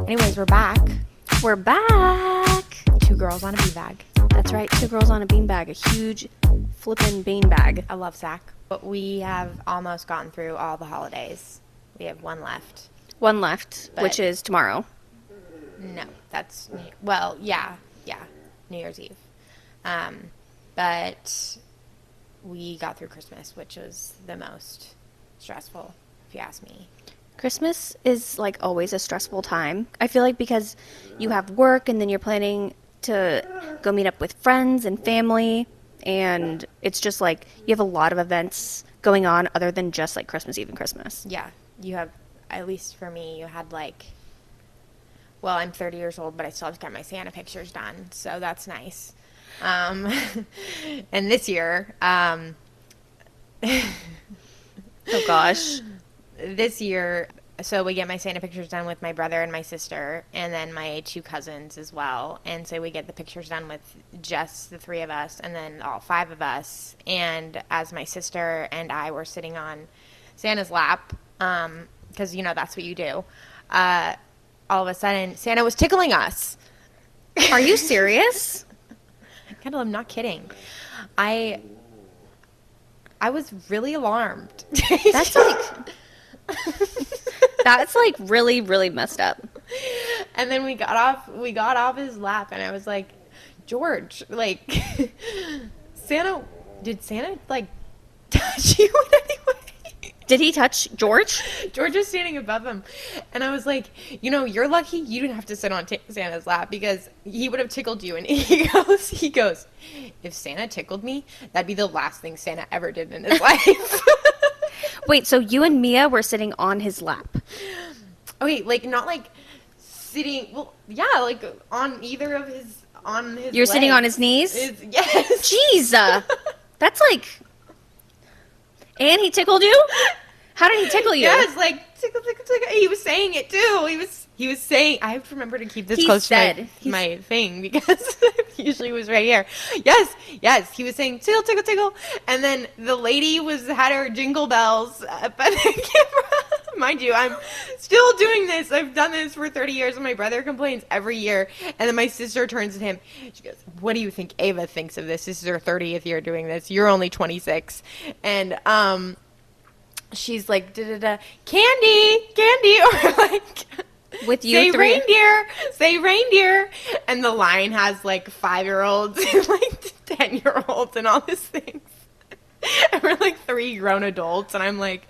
Anyways, we're back. We're back. 2 girls on a beanbag. That's right. 2 girls on a beanbag. A huge flippin' beanbag. A love sack. But we have almost gotten through all the holidays. We have one left. One left, But- which is tomorrow. No, that's, well, yeah, New Year's Eve. But we got through Christmas, which was the most stressful, if you ask me. Christmas is like always a stressful time. I feel like because you have work and then you're planning to go meet up with friends and family, and it's just like you have a lot of events going on other than just like Christmas Eve and Christmas. Yeah, you have, at least for me, you had like, well, I'm 30 years old, but I still have to get my Santa pictures done, so that's nice. And this year, Oh gosh. this year, so we get my Santa pictures done with my brother and my sister, and then my 2 cousins as well. And so we get the pictures done with just the 3 of us, and then all 5 of us. And as my sister and I were sitting on Santa's lap, because, you know, that's what you do, all of a sudden, Santa was tickling us. Are you serious? Kendall, I'm not kidding. I was really alarmed. That's like really, really messed up. And then we got off his lap, and I was like, George, like, did Santa like touch you in any way? Did he touch George? George was standing above him, and I was like, you know, you're lucky you didn't have to sit on Santa's lap, because he would have tickled you. And he goes, if Santa tickled me, that'd be the last thing Santa ever did in his life. Wait, so you and Mia were sitting on his lap? Okay, like not like sitting. Well, yeah, like on either of his You're sitting on his knees? Yes. Jeez, that's like. And he tickled you? How did he tickle you? Yes, like tickle, tickle, tickle. He was saying it too. He was saying. I have to remember to keep this close to my thing, because it usually was right here. Yes. He was saying tickle, tickle, tickle, and then the lady had her jingle bells up at the camera. Mind you, I'm still doing this. I've done this for 30 years, and my brother complains every year. And then my sister turns to him. She goes, what do you think Ava thinks of this? This is her 30th year doing this. You're only 26. And she's like, da-da-da, candy, or like... With you say 3? Say reindeer. And the line has like 5-year-olds and like 10-year-olds and all these things. And we're like 3 grown adults, and I'm like...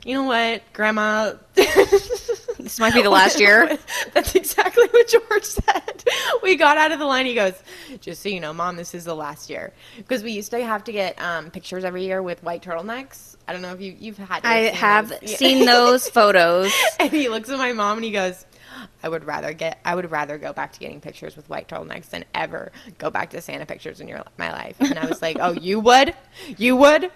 You know what, Grandma? This might be the last year. That's exactly what George said. We got out of the line. He goes, just so you know, Mom, this is the last year. Because we used to have to get pictures every year with white turtlenecks. I don't know if you've had to. I have seen those photos. And he looks at my mom and he goes, I would rather go back to getting pictures with white turtlenecks than ever go back to Santa pictures in my life. And I was like, oh, you would? You weren't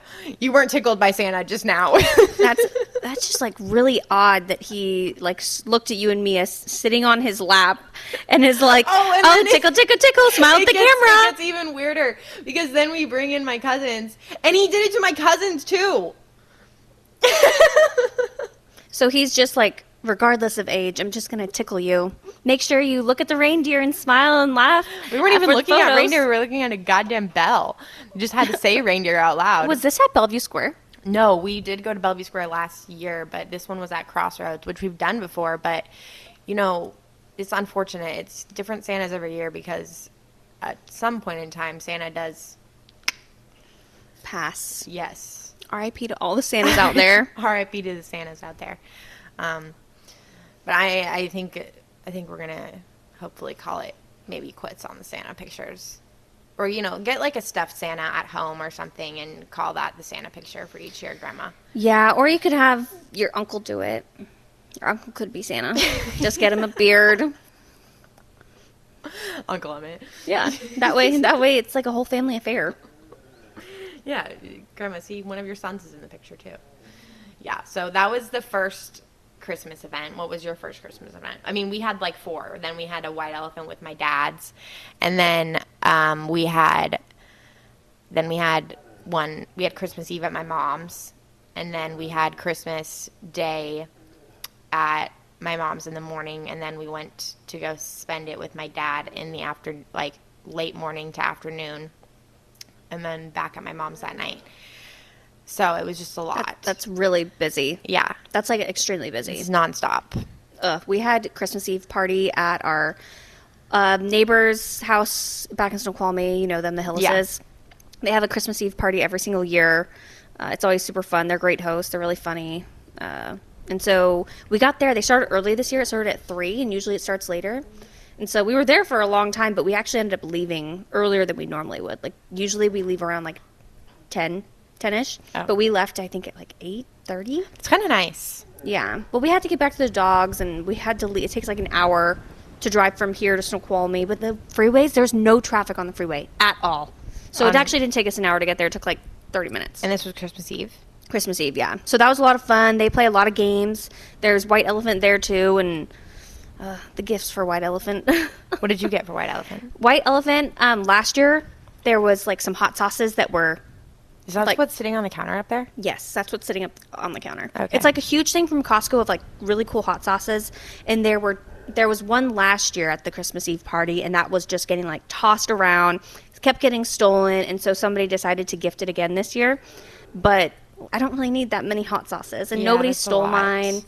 tickled by Santa just now. That's just like really odd that he like looked at you and Mia sitting on his lap and is like, tickle, tickle, tickle, smile at the camera. It gets even weirder, because then we bring in my cousins, and he did it to my cousins too. So he's just like, regardless of age, I'm just going to tickle you. Make sure you look at the reindeer and smile and laugh. We weren't even looking photos. at reindeer. We were looking at a goddamn bell. We just had to say reindeer out loud. Was this at Bellevue Square? No, we did go to Bellevue Square last year, but this one was at Crossroads, which we've done before. But, you know, it's unfortunate. It's different Santas every year, because at some point in time, Santa does pass. Yes. R.I.P. to all the Santas out there. R.I.P. to the Santas out there. But I think we're gonna hopefully call it maybe quits on the Santa pictures, or get like a stuffed Santa at home or something and call that the Santa picture for each year, Grandma. Yeah, or you could have your uncle do it. Your uncle could be Santa. Just get him a beard. Uncle Emmett. Yeah, that way it's like a whole family affair. Yeah, Grandma, see, one of your sons is in the picture too. Yeah, so that was the first Christmas event. What was your first Christmas event? I mean, we had like 4. Then we had a white elephant with my dad's, and then we had Christmas Eve at my mom's, and then we had Christmas Day at my mom's in the morning, and then we went to go spend it with my dad in the late morning to afternoon, and then back at my mom's that night. So it was just a lot. That's really busy. Yeah. That's like extremely busy. It's nonstop. We had Christmas Eve party at our neighbor's house back in Snoqualmie. You know them, the Hillises. Yeah. They have a Christmas Eve party every single year. It's always super fun. They're great hosts. They're really funny. And so we got there. They started early this year. It started at 3, and usually it starts later. And so we were there for a long time, but we actually ended up leaving earlier than we normally would. Like, usually we leave around, 10-ish. Oh. But we left, I think, at, 8:30. It's kind of nice. Yeah. But we had to get back to the dogs, and we had to leave. It takes, an hour to drive from here to Snoqualmie. But the freeways, there's no traffic on the freeway at all. So it actually didn't take us an hour to get there. It took, 30 minutes. And this was Christmas Eve? Christmas Eve, yeah. So that was a lot of fun. They play a lot of games. There's White Elephant there, too, and the gifts for White Elephant. What did you get for White Elephant? White Elephant, last year, there was, some hot sauces that were... Is that what's sitting on the counter up there? Yes, that's what's sitting up on the counter. Okay. It's, a huge thing from Costco of, really cool hot sauces, and there was one last year at the Christmas Eve party, and that was just getting, tossed around, kept getting stolen, and so somebody decided to gift it again this year, but I don't really need that many hot sauces, and nobody stole mine.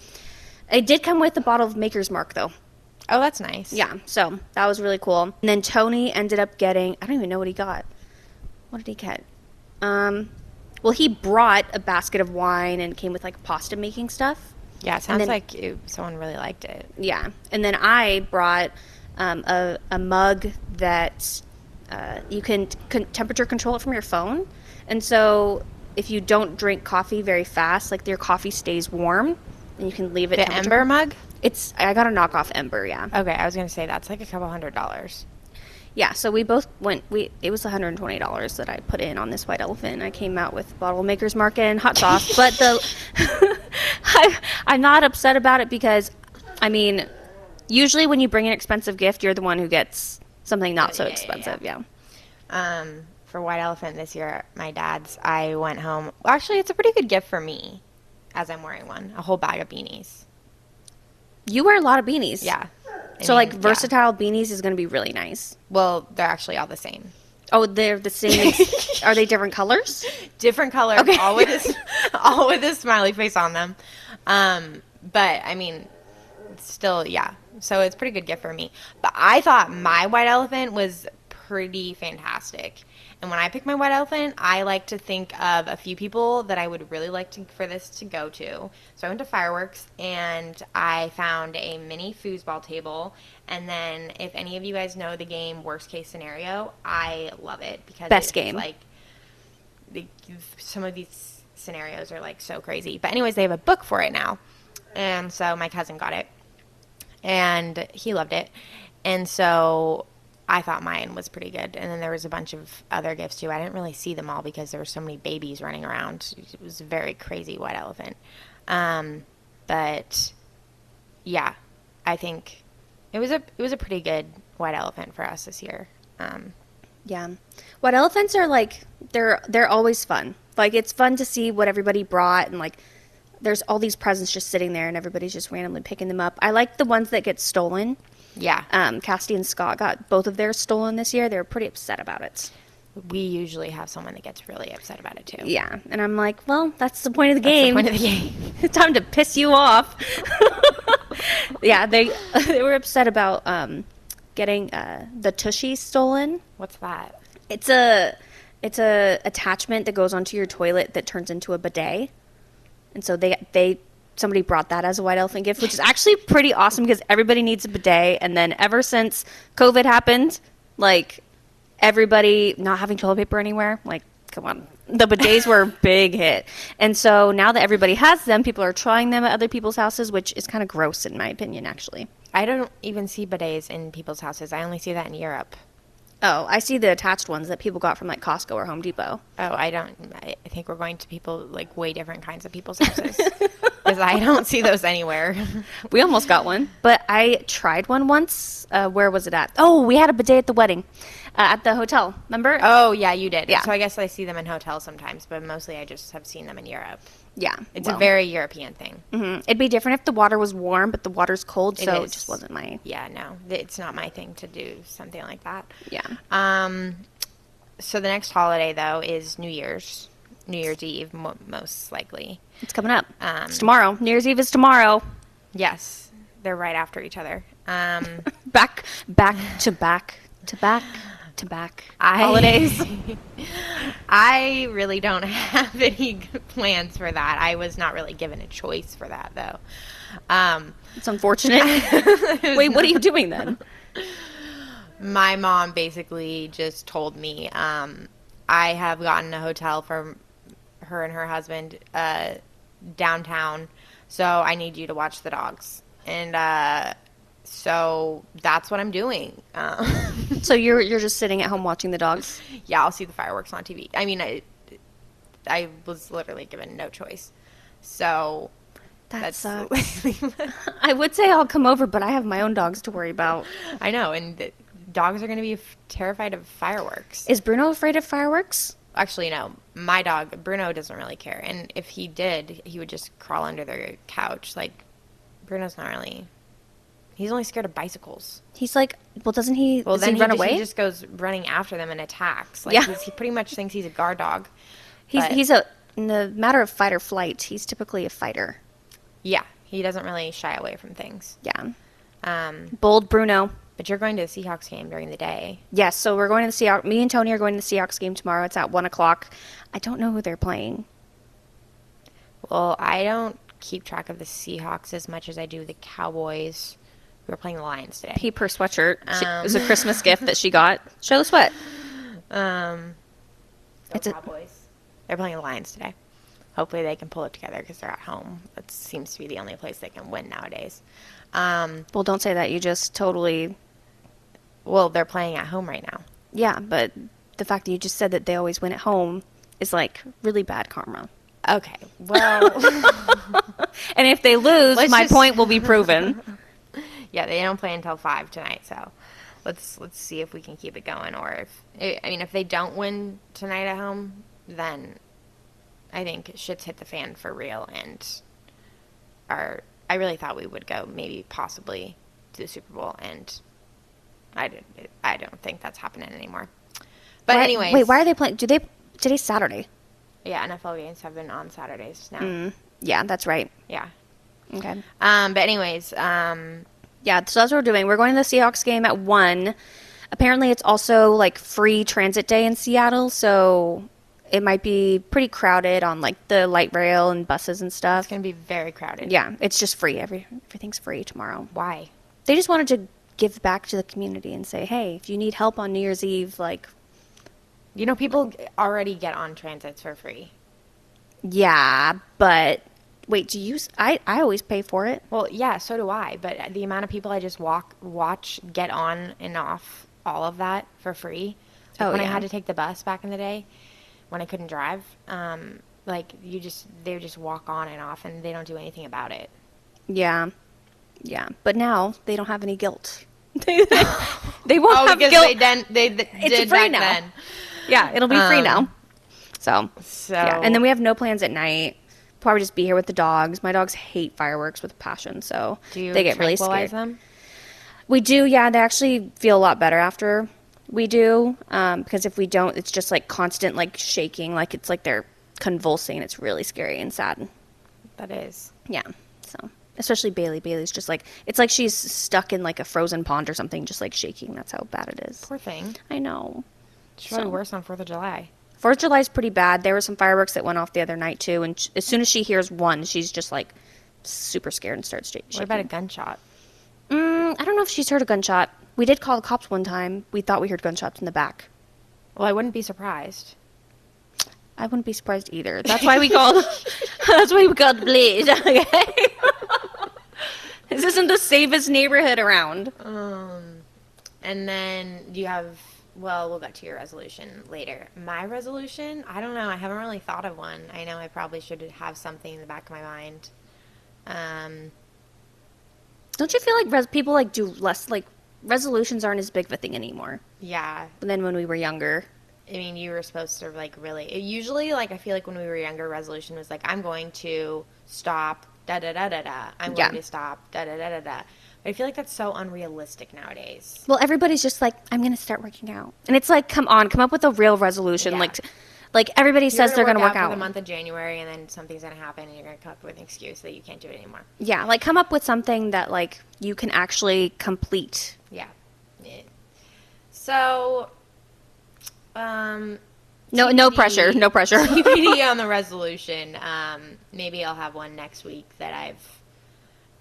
It did come with a bottle of Maker's Mark, though. Oh, that's nice. Yeah, so that was really cool. And then Tony ended up getting, I don't even know what he got. What did he get? Well, he brought a basket of wine and came with, pasta making stuff. Yeah, it sounds like someone really liked it. Yeah, and then I brought a mug that... you can temperature control it from your phone. And so if you don't drink coffee very fast, your coffee stays warm and you can leave it. The Ember mug? I got a knockoff Ember, yeah. Okay, I was going to say that's a couple $100. Yeah, so we both went, it was $120 that I put in on this White Elephant. I came out with bottle of Maker's Mark and hot sauce, but I'm not upset about it because, usually when you bring an expensive gift, you're the one who gets something not so expensive, yeah. For White Elephant this year, my dad's, I went home. Well, actually, it's a pretty good gift for me, as I'm wearing one. A whole bag of beanies. You wear a lot of beanies. Yeah. Versatile beanies is going to be really nice. Well, they're actually all the same. Oh, they're the same. Are they different colors? Different colors, okay. all with a smiley face on them. But, still, yeah. So it's a pretty good gift for me. But I thought my White Elephant was pretty fantastic. And when I pick my White Elephant, I like to think of a few people that I would really like for this to go to. So I went to Fireworks, and I found a mini foosball table. And then if any of you guys know the game Worst Case Scenario, I love it. Because Best game. Some of these scenarios are, so crazy. But anyways, they have a book for it now. And so my cousin got it. And he loved it. And so I thought mine was pretty good. And then there was a bunch of other gifts, too. I didn't really see them all because there were so many babies running around. It was a very crazy White Elephant. But, yeah, I think it was a pretty good White Elephant for us this year. Yeah. White Elephants are, they're always fun. It's fun to see what everybody brought and, there's all these presents just sitting there and everybody's just randomly picking them up. I like the ones that get stolen. Yeah. Cassidy and Scott got both of theirs stolen this year. They were pretty upset about it. We usually have someone that gets really upset about it, too. Yeah. And I'm like, well, that's the point of the game. That's the point of the game. It's time to piss you off. Yeah, they were upset about getting the Tushy stolen. What's that? It's a attachment that goes onto your toilet that turns into a bidet. And so somebody brought that as a White Elephant gift, which is actually pretty awesome because everybody needs a bidet. And then ever since COVID happened, everybody not having toilet paper anywhere, come on. The bidets were a big hit. And so now that everybody has them, people are trying them at other people's houses, which is kind of gross in my opinion, actually. I don't even see bidets in people's houses. I only see that in Europe. Oh, I see the attached ones that people got from Costco or Home Depot. Oh, I don't. I think we're going to people, way different kinds of people's houses. Because I don't see those anywhere. We almost got one. But I tried one once. Where was it at? Oh, we had a bidet at the wedding. At the hotel. Remember? Oh, yeah, you did. Yeah. So I guess I see them in hotels sometimes. But mostly I just have seen them in Europe. Yeah. It's a very European thing. Mm-hmm. It'd be different if the water was warm, but the water's cold, so it just wasn't my... Yeah, no. It's not my thing to do something like that. Yeah. So the next holiday, though, is New Year's. New Year's Eve, most likely. It's coming up. It's tomorrow. New Year's Eve is tomorrow. Yes. They're right after each other. Back to back holidays. I really don't have any plans for that. I was not really given a choice for that, though. It's unfortunate. Wait, what are you doing then? My mom basically just told me I have gotten a hotel for her and her husband downtown, so I need you to watch the dogs. And so that's what I'm doing. So you're just sitting at home watching the dogs? Yeah, I'll see the fireworks on TV. I mean, I was literally given no choice. So that sucks. I would say I'll come over, but I have my own dogs to worry about. I know, and dogs are going to be terrified of fireworks. Is Bruno afraid of fireworks? Actually, no. My dog, Bruno, doesn't really care. And if he did, he would just crawl under the couch. Like, Bruno's not really... He's only scared of bicycles. He's like, well, doesn't he? Well, then he run away. He just goes running after them and attacks. Like, yeah. He pretty much thinks he's a guard dog. He's in the matter of fight or flight, he's typically a fighter. Yeah, he doesn't really shy away from things. Yeah. Bold Bruno. But you're going to the Seahawks game during the day. Yes, so we're going to the Seahawks. Me and Tony are going to the Seahawks game tomorrow. It's at 1 o'clock. I don't know who they're playing. Well, I don't keep track of the Seahawks as much as I do the Cowboys. We were playing the Lions today. Peep her sweatshirt. It was a Christmas gift that she got. Show the sweat. It's Cowboys. They're playing the Lions today. Hopefully they can pull it together because they're at home. That seems to be the only place they can win nowadays. Well, don't say that. You just totally... Well, they're playing at home right now. Yeah, but the fact that you just said that they always win at home is, like, really bad karma. Okay, well... And if they lose, my point will be proven. Yeah, they don't play until 5 tonight, so let's see if we can keep it going. Or if they don't win tonight at home, then I think shit's hit the fan for real. And I really thought we would go maybe possibly to the Super Bowl, and I don't think that's happening anymore. But anyways, wait, why are they playing? Today's Saturday. Yeah, NFL games have been on Saturdays now. Yeah, that's right. Yeah. Okay. But anyways, yeah, so that's what we're doing. We're going to the Seahawks game at 1. Apparently, it's also, like, free transit day in Seattle, so it might be pretty crowded on, like, the light rail and buses and stuff. It's going to be very crowded. Yeah, it's just free. Everything's free tomorrow. Why? They just wanted to give back to the community and say, hey, if you need help on New Year's Eve, like... You know, people already get on transits for free. Yeah, but... Wait, do you... I always pay for it. Well, yeah, so do I. But the amount of people I just watch get on and off all of that for free. Like when I had to take the bus back in the day, when I couldn't drive, they just walk on and off, and they don't do anything about it. Yeah. Yeah. But now, they don't have any guilt. They won't have guilt. It's free now. Then. Yeah, it'll be free now. So, yeah. And then we have no plans at night. Probably just be here with the dogs. My dogs hate fireworks with a passion, so they get really scared. Them? We do, yeah. They actually feel a lot better after we do, because if we don't, it's just like constant like shaking, like it's like they're convulsing. It's really scary and sad. That is. Yeah. So especially Bailey. Bailey's just like it's like she's stuck in like a frozen pond or something, just like shaking. That's how bad it is. Poor thing. I know. It's probably worse on 4th of July. 4th of July is pretty bad. There were some fireworks that went off the other night, too. And as soon as she hears one, she's just, like, super scared and starts shaking. What about a gunshot? I don't know if she's heard a gunshot. We did call the cops one time. We thought we heard gunshots in the back. Well, I wouldn't be surprised. I wouldn't be surprised either. That's why we called... that's why we called the police, okay? This isn't the safest neighborhood around. And then you have... Well, we'll get to your resolution later. My resolution? I don't know. I haven't really thought of one. I know I probably should have something in the back of my mind. Don't you feel like people do less, like, resolutions aren't as big of a thing anymore? Yeah. Than when we were younger. I mean, you were supposed to, like, really... Usually, like, I feel like when we were younger, resolution was like, I'm going to stop, da-da-da-da-da. I'm going to stop, da-da-da-da-da. But I feel like that's so unrealistic nowadays. Well, everybody's just like, I'm going to start working out. And it's like, come on, come up with a real resolution. Yeah. Like everybody says they're going to work out for the month of January, and then something's going to happen, and you're going to come up with an excuse that you can't do it anymore. Yeah, like come up with something that like you can actually complete. Yeah. So, no pressure, no pressure. TBD on the resolution. Maybe I'll have one next week that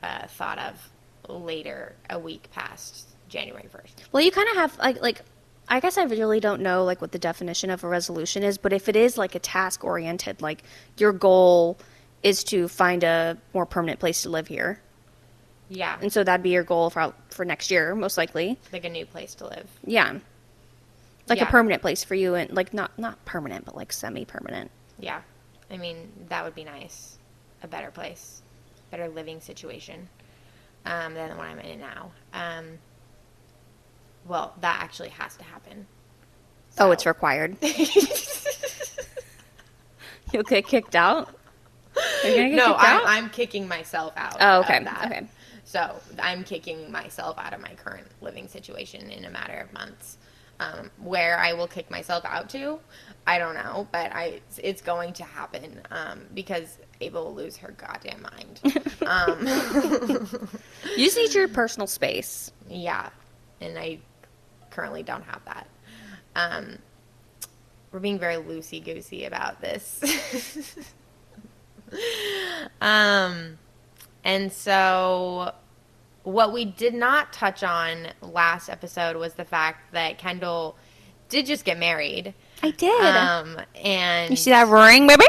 I've thought of later, a week past January 1st. Well, you kind of have like I guess I really don't know like what the definition of a resolution is, but if it is like a task oriented, like your goal is to find a more permanent place to live here. Yeah. And so that'd be your goal for next year, most likely. Like a new place to live. Yeah. Like a permanent place for you, and like not permanent, but like semi-permanent. Yeah. I mean, that would be nice. A better place. Better living situation than the one I'm in now. Well, that actually has to happen. So. Oh, it's required. You'll get kicked out? I'm kicking myself out. Oh, okay. Of that. Okay. So I'm kicking myself out of my current living situation in a matter of months. Where I will kick myself out to, I don't know, but it's going to happen because Ava will lose her goddamn mind. You just need your personal space. Yeah, and I currently don't have that. We're being very loosey-goosey about this. And so what we did not touch on last episode was the fact that Kendall did just get married. I did. And you see that ring, baby?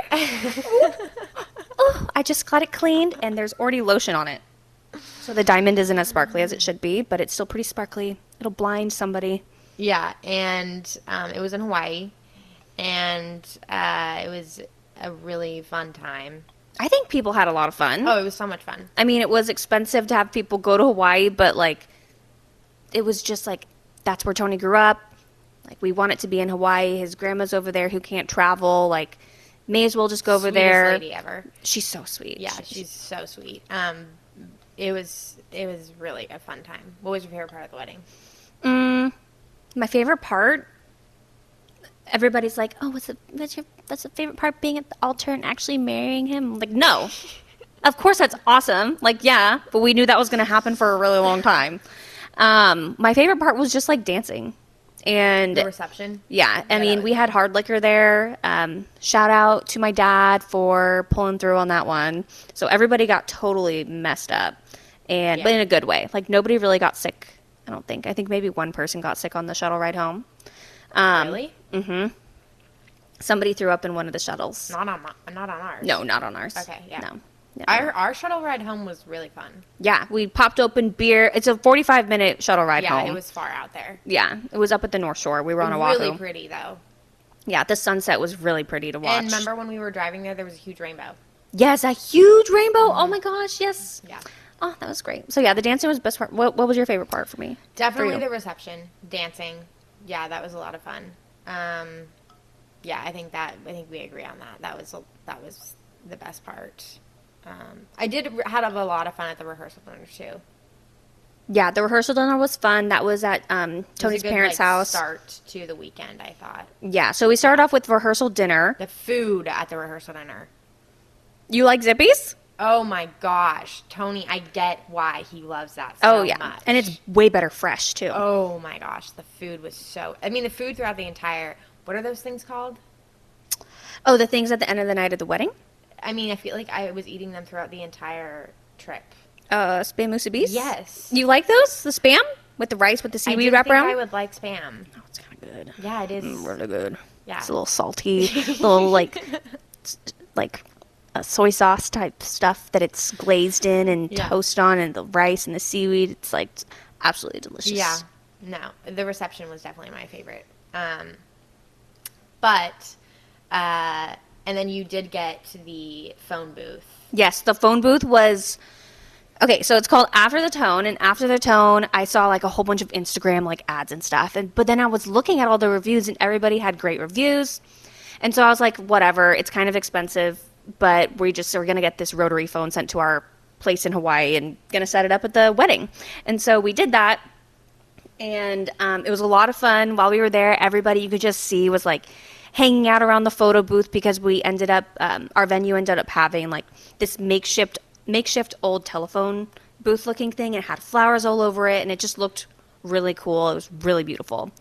Oh, I just got it cleaned, and there's already lotion on it. So the diamond isn't as sparkly as it should be, but it's still pretty sparkly. It'll blind somebody. Yeah, and it was in Hawaii, and it was a really fun time. I think people had a lot of fun. Oh, it was so much fun. I mean, it was expensive to have people go to Hawaii, but, like, it was just, like, that's where Tony grew up. Like, we want it to be in Hawaii. His grandma's over there who can't travel. Like, may as well just go over there. Sweetest lady ever. She's so sweet. Yeah, she's so sweet. It was really a fun time. What was your favorite part of the wedding? My favorite part... Everybody's like, oh, what's the favorite part, being at the altar and actually marrying him? I'm like, no. Of course that's awesome. Like, yeah, but we knew that was going to happen for a really long time. My favorite part was just, like, dancing. And the reception? Yeah. I mean, we had hard liquor there. Shout out to my dad for pulling through on that one. So everybody got totally messed up, but in a good way. Like, nobody really got sick, I don't think. I think maybe one person got sick on the shuttle ride home. Really? Mm-hmm. Somebody threw up in one of the shuttles. Not on ours. No, not on ours. Okay, yeah. No. Our shuttle ride home was really fun. Yeah, we popped open beer. It's a 45-minute shuttle ride home. Yeah, it was far out there. Yeah, it was up at the North Shore. We were on Oahu. Really pretty, though. Yeah, the sunset was really pretty to watch. And remember when we were driving there was a huge rainbow. Yes, a huge rainbow. Mm-hmm. Oh, my gosh, yes. Yeah. Oh, that was great. So, yeah, the dancing was the best part. What was your favorite part for me? Definitely the reception. Dancing. Yeah, that was a lot of fun. Yeah, I think we agree on that. That was the best part. I did have a lot of fun at the rehearsal dinner too. Yeah, the rehearsal dinner was fun. That was at Tony's parents' house. Start to the weekend, I thought. Yeah, so we started off with rehearsal dinner. The food at the rehearsal dinner. You like Zippy's? Oh my gosh, Tony! I get why he loves that so much. And it's way better fresh too. Oh my gosh, the food was so. I mean, the food throughout the entire. What are those things called? Oh, the things at the end of the night of the wedding? I mean, I feel like I was eating them throughout the entire trip. Spam musubis? Yes. You like those? The Spam? With the rice with the seaweed wrapped around? I would like Spam. Oh, it's kind of good. Yeah, it is. Really good. Yeah. It's a little salty, little like a soy sauce type stuff that it's glazed in and toast on, and the rice and the seaweed. It's like absolutely delicious. Yeah. No, the reception was definitely my favorite. And then you did get to the phone booth. Yes, the phone booth was Okay, so it's called After the Tone, and After the Tone, I saw like a whole bunch of Instagram like ads and stuff, but then I was looking at all the reviews, and everybody had great reviews, and so I was like, whatever, it's kind of expensive, but we're gonna get this rotary phone sent to our place in Hawaii and gonna set it up at the wedding, and so we did that, and it was a lot of fun. While we were there, everybody you could just see was like hanging out around the photo booth because we ended up our venue ended up having like this makeshift old telephone booth looking thing, and it had flowers all over it, and it just looked really cool. It was really beautiful.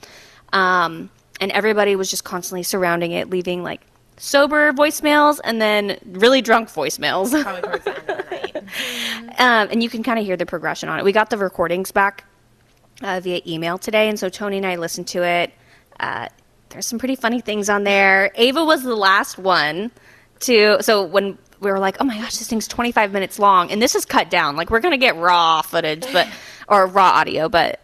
And everybody was just constantly surrounding it, leaving like sober voicemails and then really drunk voicemails. Probably towards the end of the night. And you can kind of hear the progression on it. We got the recordings back via email today, and so Tony and I listened to it. There's some pretty funny things on there. Ava was the last one so when we were like, oh my gosh, this thing's 25 minutes long, and this is cut down. Like, we're going to get raw footage, or raw audio, but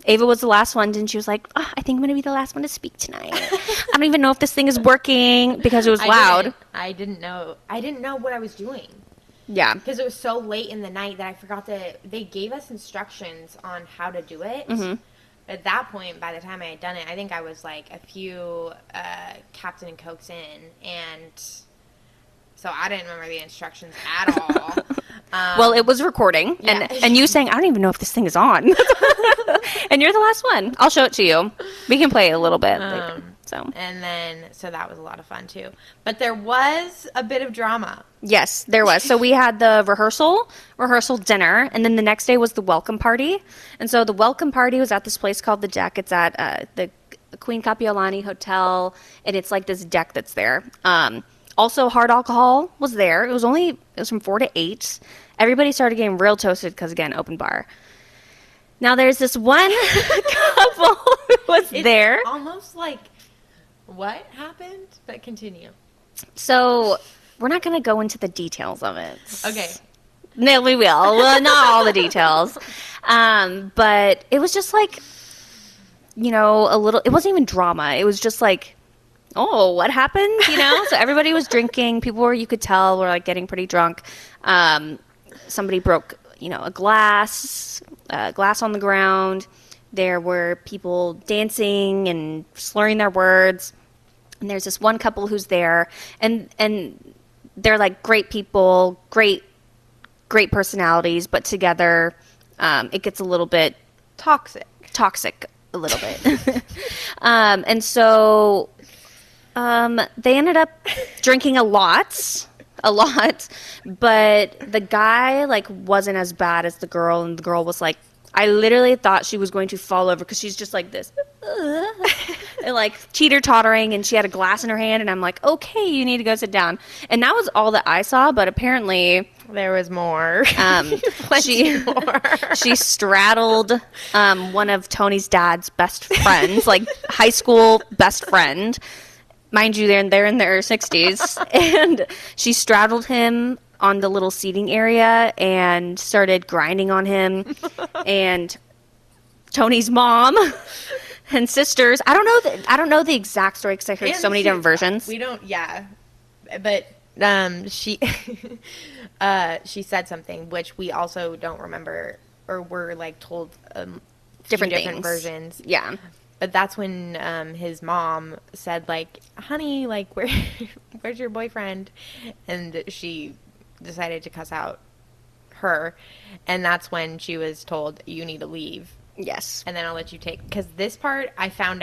Ava was the last one, and she was like, oh, I think I'm going to be the last one to speak tonight. I don't even know if this thing is working because it was loud. I didn't know what I was doing. Yeah. Because it was so late in the night that I forgot they gave us instructions on how to do it. Mm-hmm. At that point, by the time I had done it, I think I was like a few Captain and Cokes in, and so I didn't remember the instructions at all. Well, it was recording, and you saying, I don't even know if this thing is on. And you're the last one. I'll show it to you. We can play it a little bit later. So that was a lot of fun, too. But there was a bit of drama. Yes, there was. So we had the rehearsal dinner, and then the next day was the welcome party. And so the welcome party was at this place called The Deck. It's at the Queen Kapiolani Hotel, and it's like this deck that's there. Also, hard alcohol was there. It was from 4 to 8. Everybody started getting real toasted because, again, open bar. Now, there's this one couple who was there. Almost like, what happened? But continue. So, we're not going to go into the details of it. Okay. No, we will. Well, not all the details. But it was just like, it wasn't even drama. It was just like, oh, what happened? So everybody was drinking. People you could tell, were like getting pretty drunk. Somebody broke, a glass on the ground. There were people dancing and slurring their words. And there's this one couple who's there, and they're like great people, great personalities, but together, it gets a little bit toxic a little bit. And so they ended up drinking a lot, but the guy like wasn't as bad as the girl, and the girl was like, I literally thought she was going to fall over because she's just like this, and like teeter-tottering, and she had a glass in her hand, and I'm like, okay, you need to go sit down. And that was all that I saw, but apparently there was more. She straddled one of Tony's dad's best friends, like high school best friend. Mind you, they're in their 60s, and she straddled him on the little seating area and started grinding on him. And Tony's mom and sisters, I don't know the exact story because I heard so many different versions. We don't, yeah, but she she said something which we also don't remember, or were like told different versions. Yeah. But that's when his mom said, like, honey, like, where's your boyfriend? And she decided to cuss out her. And that's when she was told, you need to leave. Yes. And then I'll let you take. Because this next part I found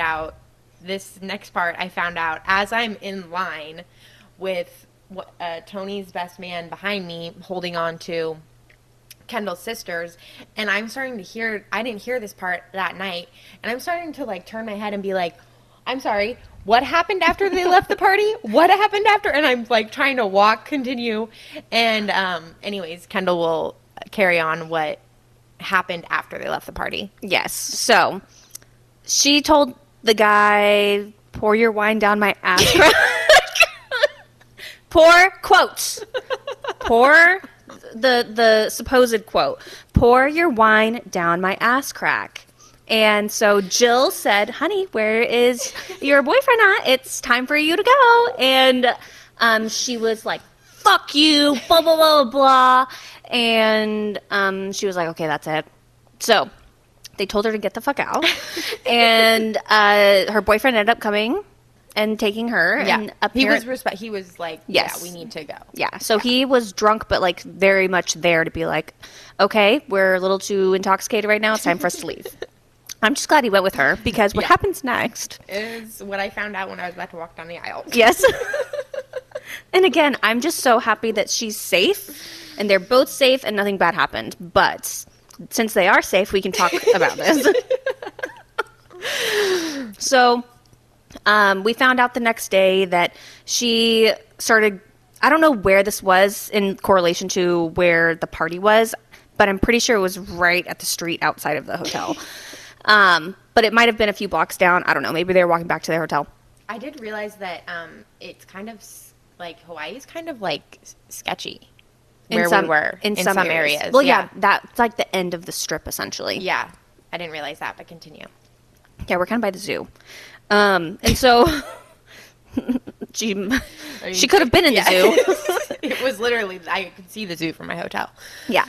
out as I'm in line with Tony's best man behind me holding on to Kendall's sisters, and I'm starting to hear, I didn't hear this part that night, and I'm starting to like turn my head and be like, I'm sorry, what happened after they left the party? What happened after? And I'm like trying to continue, and anyways, Kendall will carry on what happened after they left the party. Yes. So she told the guy, pour your wine down my ass crack. Pour quotes. Pour the supposed quote, pour your wine down my ass crack. And so Jill said, honey, where is your boyfriend at? It's time for you to go. And she was like, fuck you, blah, blah, blah, blah. And she was like, okay, that's it. So they told her to get the fuck out. And her boyfriend ended up coming and taking her. Yeah. And he was like, yes. yeah, we need to go. Yeah. So he was drunk, but like very much there to be like, okay, we're a little too intoxicated right now. It's time for us to leave. I'm just glad he went with her, because what happens next is what I found out when I was about to walk down the aisle. Yes. And again, I'm just so happy that she's safe and they're both safe and nothing bad happened. But since they are safe, we can talk about this. So we found out the next day that she started, I don't know where this was in correlation to where the party was, but I'm pretty sure it was right at the street outside of the hotel. But it might have been a few blocks down. I don't know. Maybe they were walking back to their hotel. I did realize that it's kind of like Hawaii is kind of like sketchy where we were in some areas. Well, yeah, that's like the end of the strip essentially. Yeah, I didn't realize that, but continue. Yeah, we're kind of by the zoo. And so she could have been in the zoo. It was literally, I could see the zoo from my hotel. Yeah.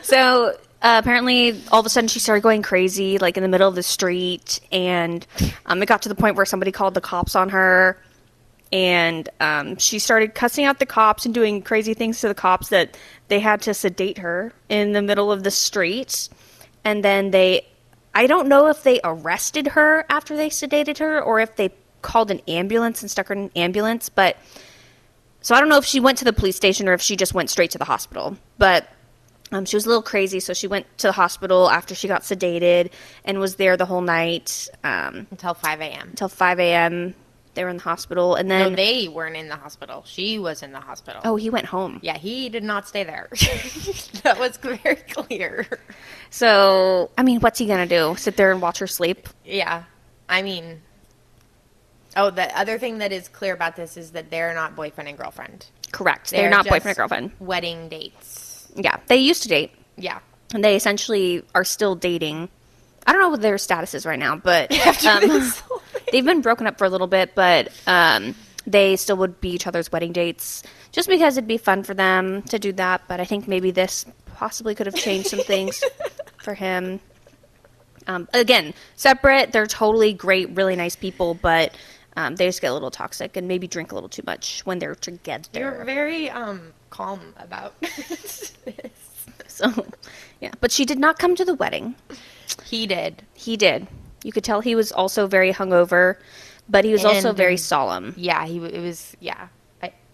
So apparently all of a sudden she started going crazy, like in the middle of the street. And it got to the point where somebody called the cops on her. And she started cussing out the cops and doing crazy things to the cops that they had to sedate her in the middle of the street. And then I don't know if they arrested her after they sedated her or if they called an ambulance and stuck her in an ambulance. But so I don't know if she went to the police station or if she just went straight to the hospital. But she was a little crazy, so she went to the hospital after she got sedated and was there the whole night. Until 5 a.m. Until 5 a.m. They were in the hospital. And then no, they weren't in the hospital. She was in the hospital. Oh, he went home. Yeah, he did not stay there. That was very clear. So, I mean, what's he going to do? Sit there and watch her sleep? Yeah. I mean, the other thing that is clear about this is that they're not boyfriend and girlfriend. Correct. They're not boyfriend and girlfriend. Wedding dates. Yeah. They used to date. Yeah. And they essentially are still dating. I don't know what their status is right now, but they've been broken up for a little bit, but they still would be each other's wedding dates just because it'd be fun for them to do that. But I think maybe this possibly could have changed some things for him. Again, separate. They're totally great, really nice people, but they just get a little toxic and maybe drink a little too much when they're together. You're very calm about this. So, yeah. But she did not come to the wedding. He did. He did. You could tell he was also very hungover, but he was also very solemn. Yeah, it was, yeah.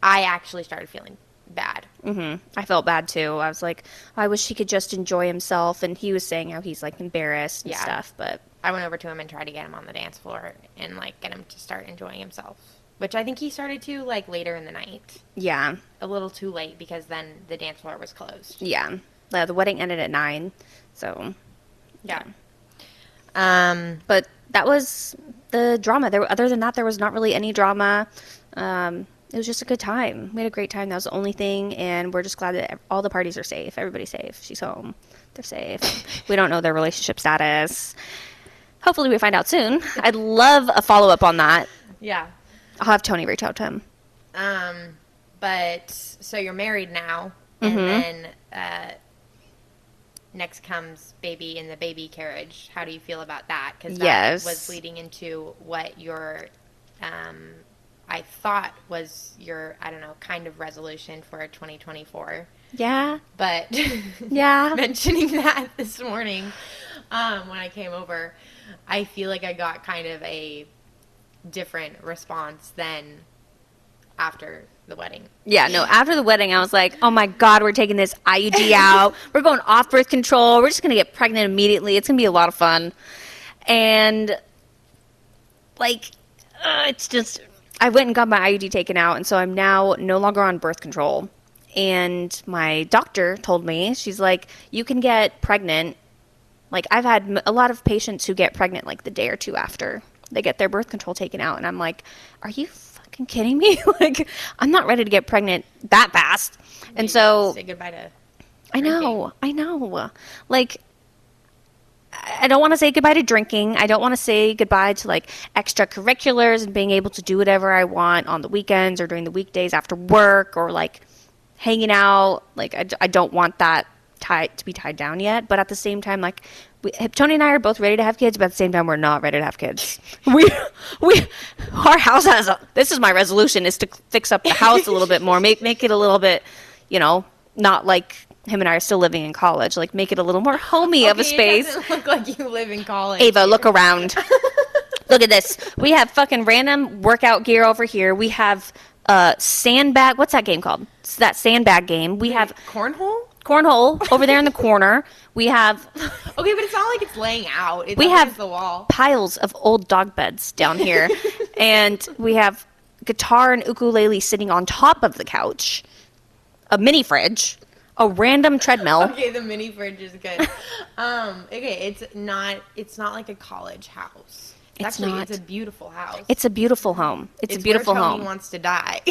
I actually started feeling bad. Mm-hmm. I felt bad, too. I was like, I wish he could just enjoy himself, and he was saying how he's, like, embarrassed and stuff, but... I went over to him and tried to get him on the dance floor and, like, get him to start enjoying himself, which I think he started to, like, later in the night. Yeah. A little too late, because then the dance floor was closed. Yeah. The wedding ended at 9, so... Yeah. But that was the drama. Other than that, there was not really any drama. It was just a good time. We had a great time. That was the only thing, and we're just glad that all the parties are safe. Everybody's safe. She's home. They're safe. We don't know their relationship status. Hopefully we find out soon. I'd love a follow-up on that. Yeah. I'll have Tony reach out to him. But, so you're married now, and then next comes baby in the baby carriage. How do you feel about that? Because that was leading into what your, I thought was your, I don't know, kind of resolution for 2024. Yeah. But yeah, mentioning that this morning when I came over, I feel like I got kind of a different response than after the wedding. Yeah, no, after the wedding, I was like, oh my God, we're taking this IUD out. We're going off birth control. We're just going to get pregnant immediately. It's going to be a lot of fun. And, like, it's just, I went and got my IUD taken out, and so I'm now no longer on birth control. And my doctor told me, she's like, you can get pregnant. Like, I've had a lot of patients who get pregnant, like, the day or two after they get their birth control taken out. And I'm like, are you fucking kidding me? Like, I'm not ready to get pregnant that fast. And so say goodbye to drinking. I know. Like, I don't want to say goodbye to drinking. I don't want to say goodbye to, like, extracurriculars and being able to do whatever I want on the weekends or during the weekdays after work or, like, hanging out. Like, I don't want that to be tied down yet. But at the same time, like, Tony and I are both ready to have kids, but at the same time, we're not ready to have kids. Our house this is my resolution, is to fix up the house a little bit more, make it a little bit, not like him and I are still living in college, like make it a little more homey of a space. It doesn't look like you live in college. Ava, look around. Look at this. We have fucking random workout gear over here. We have sandbag. What's that game called? It's that sandbag game. We have cornhole over there in the corner. We have okay, but it's not like it's laying out. It's we have the wall. Piles of old dog beds down here, and we have guitar and ukulele sitting on top of the couch, a mini fridge, a random treadmill. Okay, the mini fridge is good. Okay, it's not like a college house. It's a beautiful house. It's a beautiful home. It's a beautiful where home. Tony wants to die.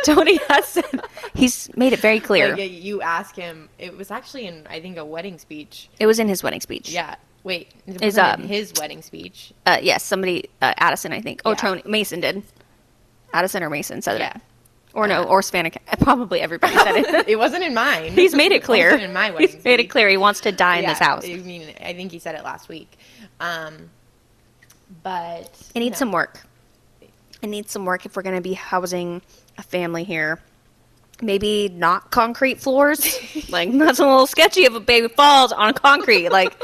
Tony has said, he's made it very clear. Like, you ask him. It was actually in, I think, a wedding speech. It was in his wedding speech. Yeah. Wait. It wasn't in his wedding speech. Yes, somebody, Addison, I think. Oh, Yeah. Tony, Mason did. Addison or Mason said Yeah. it. Or no, or Spanik. Probably everybody said it. It wasn't in mine. He's made it clear. It wasn't in my wedding He's made it clear he wants to die in this house. I mean, I think he said it last week. But It needs some work. It needs some work if we're going to be housing a family here. Maybe not concrete floors. Like, that's a little sketchy if a baby falls on concrete. Like,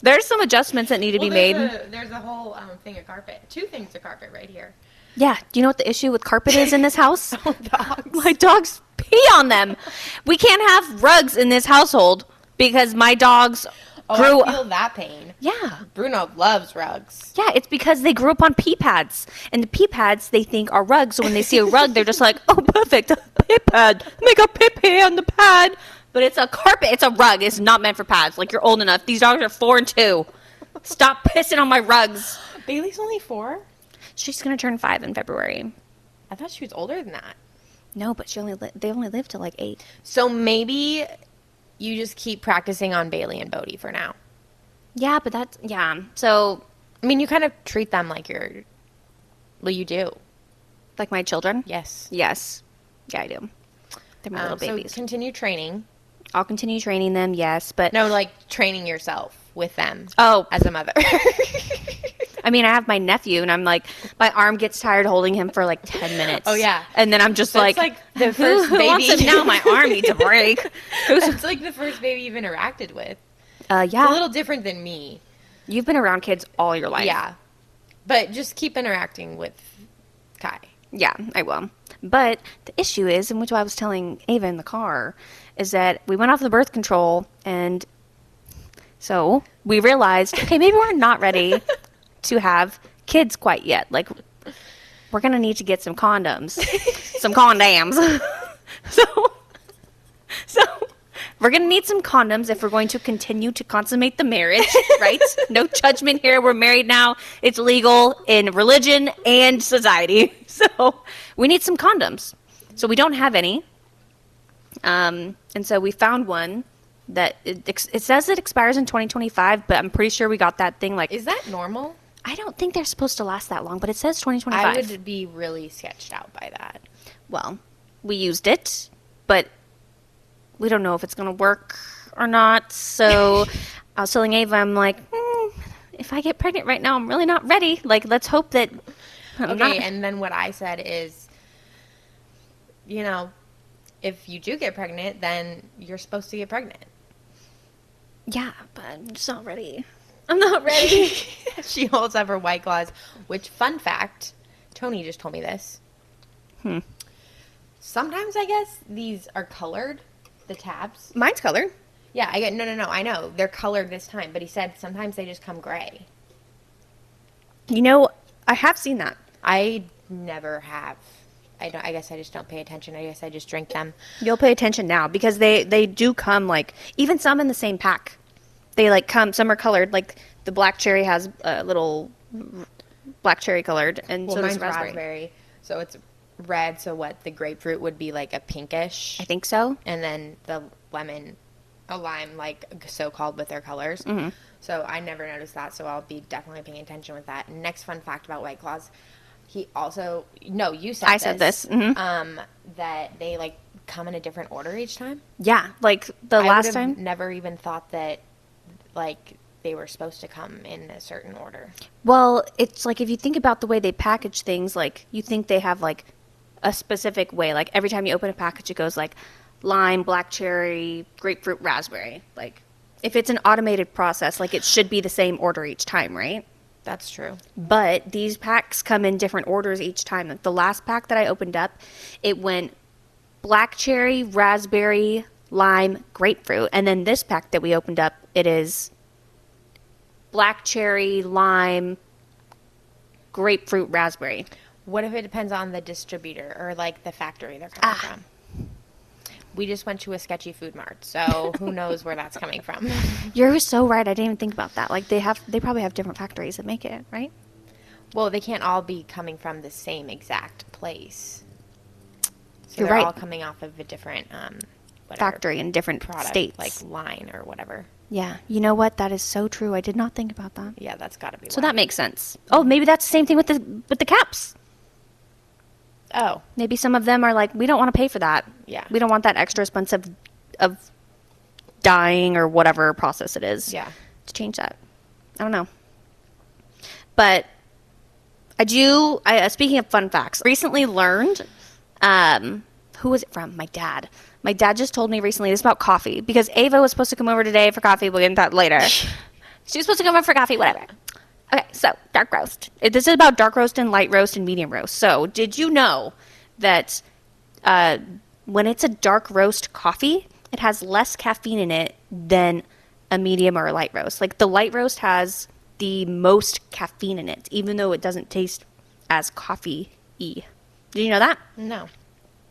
there's some adjustments that need to be made. There's a whole thing of carpet. 2 things of carpet right here. Yeah. Do you know what the issue with carpet is in this house? Dogs. My dogs pee on them. We can't have rugs in this household because my dogs grew I feel that pain. Yeah. Bruno loves rugs. Yeah, it's because they grew up on pee pads. And the pee pads they think are rugs. So when they see a rug, they're just like, oh, perfect, a pee pad. Make a pee pee on the pad. But it's a carpet. It's a rug. It's not meant for pads. Like, you're old enough. These dogs are 4 and 2. Stop pissing on my rugs. Bailey's only 4? She's going to turn 5 in February. I thought she was older than that. No, but they only live till like 8. So maybe you just keep practicing on Bailey and Bodhi for now. Yeah, but so... I mean, you kind of treat them like you do. Like my children? Yes. Yes. Yeah, I do. They're my little babies. So continue training. I'll continue training them, yes, but... No, like training yourself with them. Oh. As a mother. I mean, I have my nephew, and I'm like, my arm gets tired holding him for like 10 minutes. Oh, yeah. And then I'm just That's like the first baby. Who wants him now? My arm needs a break. It's like the first baby you've interacted with. Yeah. It's a little different than me. You've been around kids all your life. Yeah. But just keep interacting with Kai. Yeah, I will. But the issue is, and which I was telling Ava in the car, is that we went off the birth control, and so we realized, okay, maybe we're not ready to have kids quite yet. Like, we're going to need to get some condoms. Some condoms. So we're going to need some condoms if we're going to continue to consummate the marriage, right? No judgment here. We're married now. It's legal in religion and society. So we need some condoms. So we don't have any. And so we found one that it says it expires in 2025, but I'm pretty sure we got that thing like... Is that normal? I don't think they're supposed to last that long, but it says 2025. I would be really sketched out by that. Well, we used it, but we don't know if it's going to work or not. So I was telling Ava, I'm like, if I get pregnant right now, I'm really not ready. Like, let's hope that and then what I said is, if you do get pregnant, then you're supposed to get pregnant. Yeah, but I'm just not ready. I'm not ready. She holds up her White Claws, which, fun fact, Tony just told me this. Sometimes, I guess, these are colored, the tabs. Mine's colored. Yeah, no, I know. They're colored this time, but he said sometimes they just come gray. I have seen that. I never have. I guess I just don't pay attention. I guess I just drink them. You'll pay attention now because they do come like, even some in the same pack. They like come, some are colored, like the black cherry has a little black cherry colored, and so does mine's raspberry. So it's red, so what, the grapefruit would be like a pinkish. I think so. And then the lemon, a lime, like so-called with their colors. Mm-hmm. So I never noticed that, so I'll be definitely paying attention with that. Next fun fact about White Claws, he also, no, you said I said this. Mm-hmm. That they like come in a different order each time? Yeah, like the last time. Never even thought that, like, they were supposed to come in a certain order. Well, it's like if you think about the way they package things, like you think they have like a specific way. Like every time you open a package, it goes like lime, black cherry, grapefruit, raspberry. Like if it's an automated process, like it should be the same order each time, right? That's true. But these packs come in different orders each time. Like the last pack that I opened up, it went black cherry, raspberry, lime, grapefruit. And then this pack that we opened up, it is black cherry, lime, grapefruit, raspberry. What if it depends on the distributor or like the factory they're coming from? We just went to a sketchy food mart, so who knows where that's coming from. You're so right. I didn't even think about that. Like they probably have different factories that make it, right? Well, they can't all be coming from the same exact place. So You're they're right. all coming off of a different factory in different product, states, like line or whatever. Yeah, you know what? That is so true. I did not think about that. Yeah, that's got to be. So that makes sense. Oh, maybe that's the same thing with the caps. Oh, maybe some of them are like, we don't want to pay for that. Yeah, we don't want that extra expense of dyeing or whatever process it is. Yeah, to change that. I don't know, but I do. Speaking of fun facts, recently learned. Who was it from? My dad. My dad just told me recently this about coffee because Ava was supposed to come over today for coffee. We'll get into that later. She was supposed to come over for coffee, whatever. Okay, so dark roast. This is about dark roast and light roast and medium roast. So did you know that when it's a dark roast coffee, it has less caffeine in it than a medium or a light roast? Like the light roast has the most caffeine in it, even though it doesn't taste as coffee-y. Did you know that? No.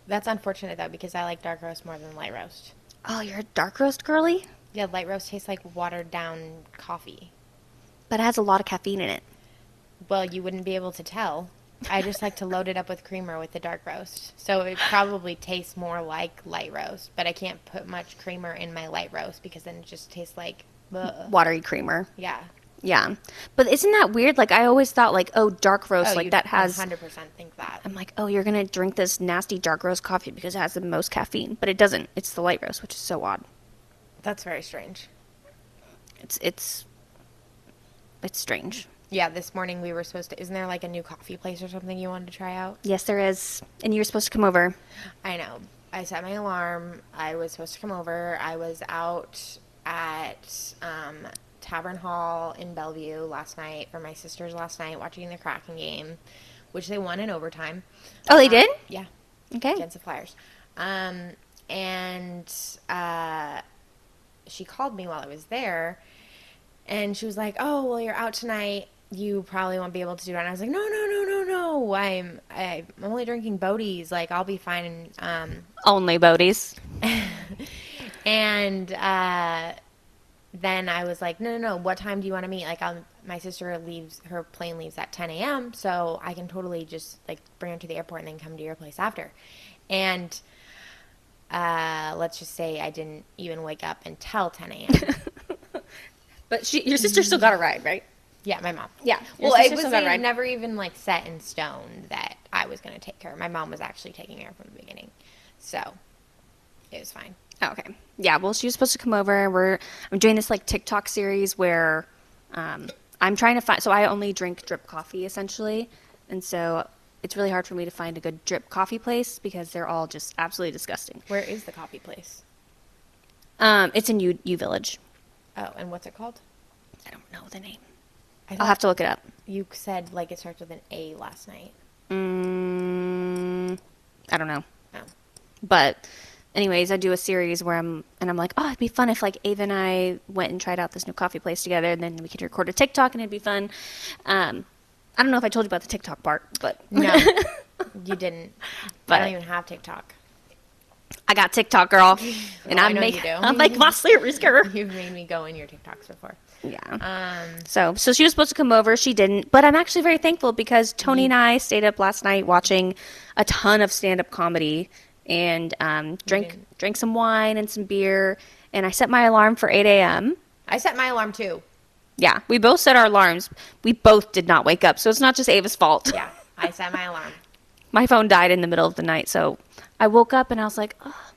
That's unfortunate, though, because I like dark roast more than light roast. Oh, you're a dark roast girly? Yeah, light roast tastes like watered-down coffee. But it has a lot of caffeine in it. Well, you wouldn't be able to tell. I just like to load it up with creamer with the dark roast. So it probably tastes more like light roast, but I can't put much creamer in my light roast because then it just tastes like... watery creamer. Yeah. Yeah. But isn't that weird? Like, I always thought, like, oh, dark roast, like, that has... 100% think that. I'm like, oh, you're going to drink this nasty dark roast coffee because it has the most caffeine. But it doesn't. It's the light roast, which is so odd. That's very strange. It's strange. Yeah, this morning we were supposed to... Isn't there, like, a new coffee place or something you wanted to try out? Yes, there is. And you were supposed to come over. I know. I set my alarm. I was supposed to come over. I was out at... Tavern Hall in Bellevue last night for my sisters last night watching the Kraken game, which they won in overtime. Oh, they did? Yeah. Okay. Against the Flyers. And she called me while I was there, and she was like, oh, well, you're out tonight. You probably won't be able to do it. And I was like, no. I'm only drinking Bodhi's. Like, I'll be fine. Only Bodhi's. And then I was like, no. What time do you want to meet? Like, my sister leaves, her plane leaves at 10 a.m., so I can totally just, like, bring her to the airport and then come to your place after. And let's just say I didn't even wake up until 10 a.m. But your sister still got a ride, right? Yeah, my mom. Yeah. Well, it was never even, like, set in stone that I was going to take her. My mom was actually taking her from the beginning. So, it was fine. Oh, okay. Yeah, well, she was supposed to come over. I'm doing this, like, TikTok series where I'm trying to find... So I only drink drip coffee, essentially. And so it's really hard for me to find a good drip coffee place because they're all just absolutely disgusting. Where is the coffee place? It's in U Village. Oh, and what's it called? I don't know the name. I'll have to look it up. You said, like, it starts with an A last night. I don't know. Oh. But... anyways, I do a series where I'm like, oh, it'd be fun if, like, Ava and I went and tried out this new coffee place together, and then we could record a TikTok, and it'd be fun. I don't know if I told you about the TikTok part, but... No, you didn't. But I don't even have TikTok. I got TikTok, girl. And I know you do. I'm like, my serious girl. You've made me go in your TikToks before. Yeah. So she was supposed to come over. She didn't. But I'm actually very thankful because Tony and I stayed up last night watching a ton of stand-up comedy and drank some wine and some beer. And I set my alarm for 8 a.m. I set my alarm, too. Yeah, we both set our alarms. We both did not wake up, so it's not just Ava's fault. Yeah, I set my alarm. My phone died in the middle of the night, so I woke up and I was like, oh,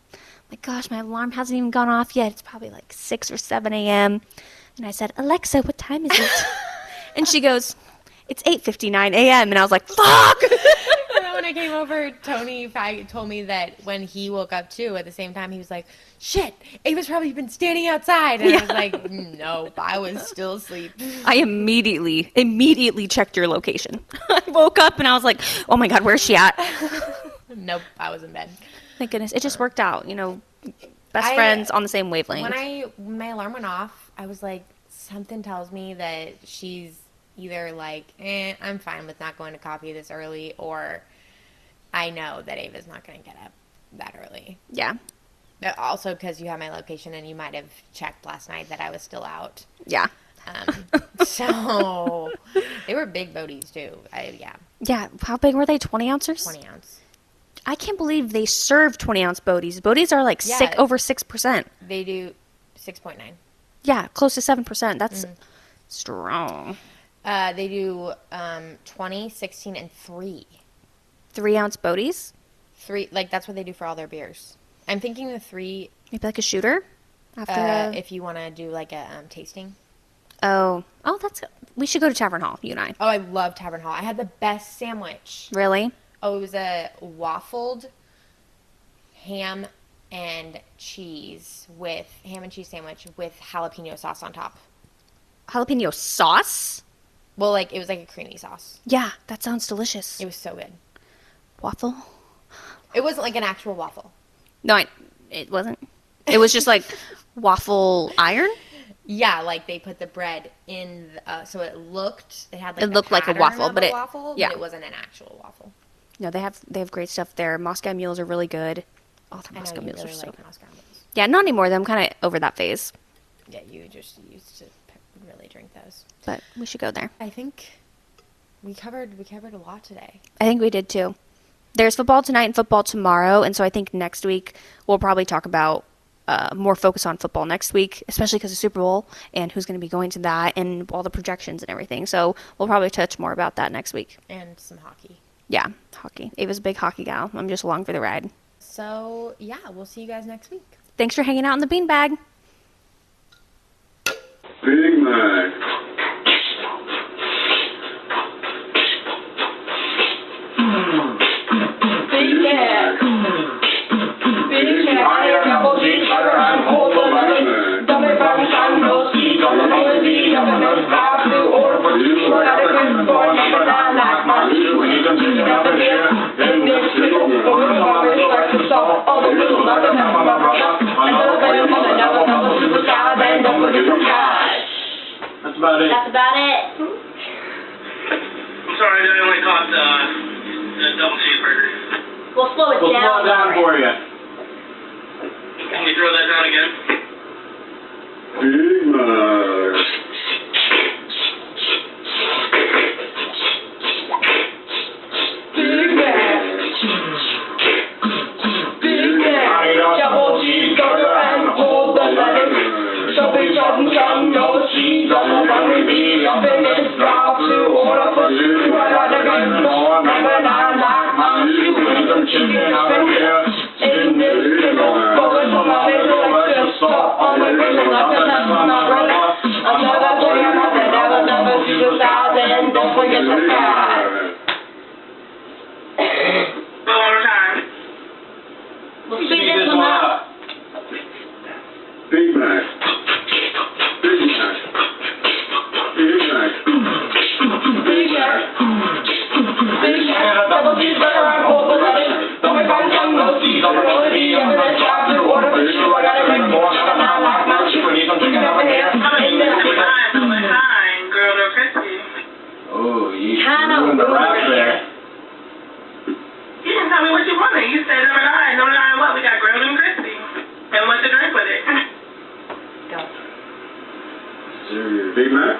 My gosh, my alarm hasn't even gone off yet. It's probably like 6 or 7 a.m. And I said, Alexa, what time is it? And she goes, it's 8:59 a.m. And I was like, fuck! When I came over, Tony told me that when he woke up too, at the same time, he was like, shit, Ava's probably been standing outside. And I was like, nope, I was still asleep. I immediately checked your location. I woke up and I was like, oh my God, where's she at? Nope, I was in bed. Thank goodness. It just worked out, best friends on the same wavelength. When my alarm went off, I was like, something tells me that she's either like, I'm fine with not going to coffee this early, or I know that Ava's not going to get up that early. Yeah. But also because you have my location and you might have checked last night that I was still out. Yeah. So they were big boaties too. Yeah. Yeah. How big were they? 20 ounces? 20 ounce. I can't believe they serve 20 ounce boaties. Boaties are like over 6%. They do 6.9. Yeah, close to 7%. That's strong. They do 20, 16, and 3. 3 ounce boaties? 3, like that's what they do for all their beers. I'm thinking the 3. Maybe like a shooter? After if you want to do like a tasting. Oh, that's. We should go to Tavern Hall, you and I. Oh, I love Tavern Hall. I had the best sandwich. Really? Oh, it was a waffled ham and cheese sandwich with jalapeno sauce on top. Jalapeno sauce? Well, it was like a creamy sauce. Yeah, that sounds delicious. It was so good. Waffle? It wasn't like an actual waffle. No, it wasn't. It was just like waffle iron? Yeah, like they put the bread in, so it looked like a waffle, but it wasn't an actual waffle. No, they have great stuff there. Moscow mules are really good. Oh, the Moscow mules are so good. Moscow mules. Yeah, not anymore. I'm kind of over that phase. Yeah, you just used to really drink those. But we should go there. I think we covered a lot today. I think we did too. There's football tonight and football tomorrow, and so I think next week we'll probably talk about more focus on football next week, especially because of Super Bowl and who's going to be going to that and all the projections and everything. So we'll probably touch more about that next week. And some hockey. Yeah, hockey. Ava's a big hockey gal. I'm just along for the ride. So, yeah, we'll see you guys next week. Thanks for hanging out in the beanbag. Big Mac. Big Mac. Big Mac. I am double cheeseburger and hold the lettuce. Double parmesan, no cheese, double bolognese, double stop to order for two. I got a good boy, number 9, like my shoe. You can see it over here. In this little, over the bottom, starts to salt. All the little nuggets have my brother. And the little on the double superstar, then don't forget the fries. That's about it. That's about it. I'm sorry, I only caught the double cheeseburger. We'll slow it We'll down. slow it down for you. Can you throw that down again? Big Mac. Big Mac. Big Mac. Double cheeseburger and hold the lettuce. So big some, no cheese, double bolognese. Open this drive to order for two. I got a good boy, number 9, like my shoe. Some chicken up in here. In this pickle, focus on my little extra stuff on the griddle, like a test on my brother. Another boy, another never superstars, and don't forget the fries. One more time. We'll speed this one up. Big Mac. Big Mac. Big Mac. Big Mac. Big Mac. Double cheeseburger and hold the lettuce. Don't be fun, some no cheese on the bolognese. I'm gonna try to order for two. I got a big boy, number 9, like my shoe. Need some chicken over here. In this pickle. Hi, grilled or crispy. Oh, you Kinda ruined the wrap weird. there. You didn't tell me what you wanted. You said number 9. Number 9 what? We got grilled and crispy. And what to drink with it? Go. Big Mac.